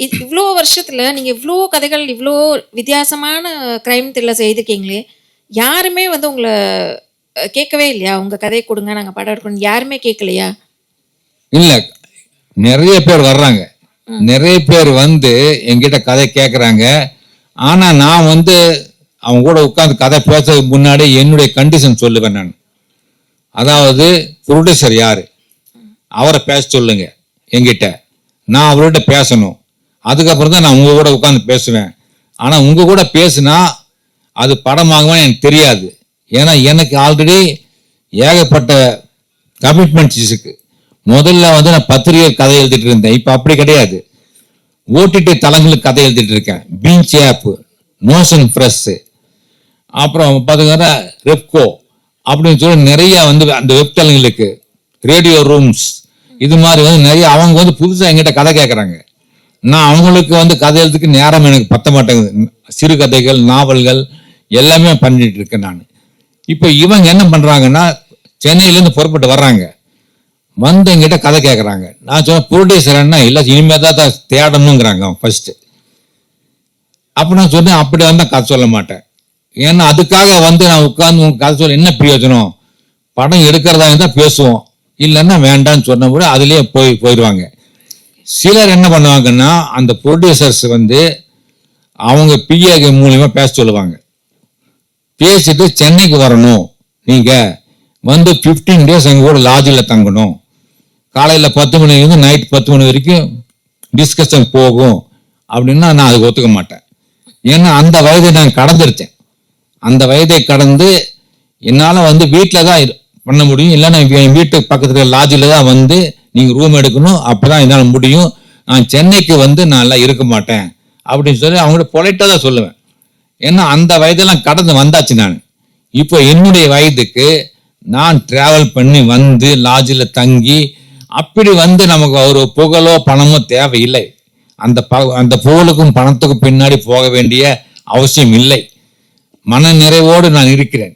இவ்வளோ வருஷத்துல நீங்க இவ்வளோ கதைகள், இவ்வளோ வித்தியாசமான கிரைம் த்ரில்லர் செய்திருக்கீங்களே, யாருமே வந்து உங்கள கேட்கவே இல்லையா? உங்க கதைய குடுங்க, நாங்க படம் எடுக்கணும். யாருமே கேட்கலையா? இல்ல, நிறைய பேர் வர்றாங்க. நிறைய பேர் வந்து என்கிட்ட கதை கேட்குறாங்க. ஆனா நான் வந்து அவங்க கூட உட்காந்து கதை பேசுறதுக்கு முன்னாடி என்னுடைய கண்டிஷன் சொல்லுவேன் நான். அதாவது ப்ரொடியூசர் யாரு, அவரை பேச சொல்லுங்க என்கிட்ட. நான் அவர்கிட்ட பேசணும். அதுக்கப்புறம் தான் நான் உங்க கூட உட்காந்து பேசுவேன். ஆனா உங்க கூட பேசுனா அது படமாகும்னு எனக்கு தெரியாது. ஏன்னா எனக்கு ஆல்ரெடி ஏகப்பட்ட கமிட்மெண்ட்ஸ் இருக்கு. முதல்ல வந்து நான் பத்திரிகை கதை எழுதிட்டு இருந்தேன். இப்ப அப்படி கிடையாது. ஓடிடி தளங்களுக்கு கதை எழுதிட்டு இருக்கேன். பீச் ஆப், நோஷன் பிரஸ், அப்புறம் பார்த்தீங்கன்னா ரெப்கோ அப்படின்னு சொல்லி நிறைய வந்து அந்த வெப் தளங்களுக்கு, ரேடியோ ரூம்ஸ், இது மாதிரி வந்து நிறைய அவங்க வந்து புதுசாக எங்கிட்ட கதை கேட்குறாங்க. நான் அவங்களுக்கு வந்து கதை எழுதுக்கு நேரம் எனக்கு பத்த மாட்டேங்குது. சிறுகதைகள், நாவல்கள் எல்லாமே பண்ணிட்டு இருக்கேன் நான். இப்போ இவங்க என்ன பண்றாங்கன்னா, சென்னையிலேருந்து புறப்பட்டு வர்றாங்க, வந்து எங்கிட்ட கதை கேட்குறாங்க. நான் சொன்ன ப்ரொடியூசர் என்ன இல்லை, இனிமே தான் தேடணுங்கிறாங்க ஃபர்ஸ்ட். அப்போ நான் சொன்னேன், அப்படி வந்தால் கதை சொல்ல மாட்டேன். ஏன்னா அதுக்காக வந்து நான் உட்காந்து உங்க கதை சொல்ல என்ன பிரயோஜனம்? படம் எடுக்கிறதா இருந்தால் பேசுவோம், இல்லைன்னா வேண்டான்னு சொன்னபோது அதுலேயே போயிடுவாங்க. சிலர் என்ன பண்ணுவாங்கன்னா, அந்த ப்ரொடியூசர்ஸ் வந்து அவங்க பிஏ மூலியமா பேச சொல்லுவாங்க. பேசிட்டு சென்னைக்கு வரணும், நீங்க வந்து 15 days எங்க கூட லாட்ஜில் தங்கணும், காலையில் 10 மணிலேருந்து நைட் 10 மணி வரைக்கும் டிஸ்கஷன் போகும் அப்படின்னா நான் அதுக்கு ஒத்துக்க மாட்டேன். ஏன்னா அந்த வயதை நான் கடந்துருச்சேன். அந்த வயதை கடந்து என்னால் வந்து வீட்டில் தான் பண்ண முடியும், இல்லைன்னா என் வீட்டுக்கு பக்கத்தில் லாட்ஜில் தான் வந்து நீங்கள் ரூம் எடுக்கணும், அப்போதான் என்னால் முடியும். நான் சென்னைக்கு வந்து நான் எல்லாம் இருக்க மாட்டேன் அப்படின்னு சொல்லி அவங்கள்ட்ட பொலைட்டாக தான் சொல்லுவேன். ஏன்னா அந்த வயதெல்லாம் கடந்து வந்தாச்சு நான். இப்போ என்னுடைய வயதுக்கு நான் டிராவல் பண்ணி வந்து லாட்ஜில் தங்கி அப்படி வந்து நமக்கு ஒரு புகழோ பணமோ தேவையில்லை. அந்த புகழுக்கும் பணத்துக்கும் பின்னாடி போக வேண்டிய அவசியம் இல்லை. மன நிறைவோடு நான் இருக்கிறேன்.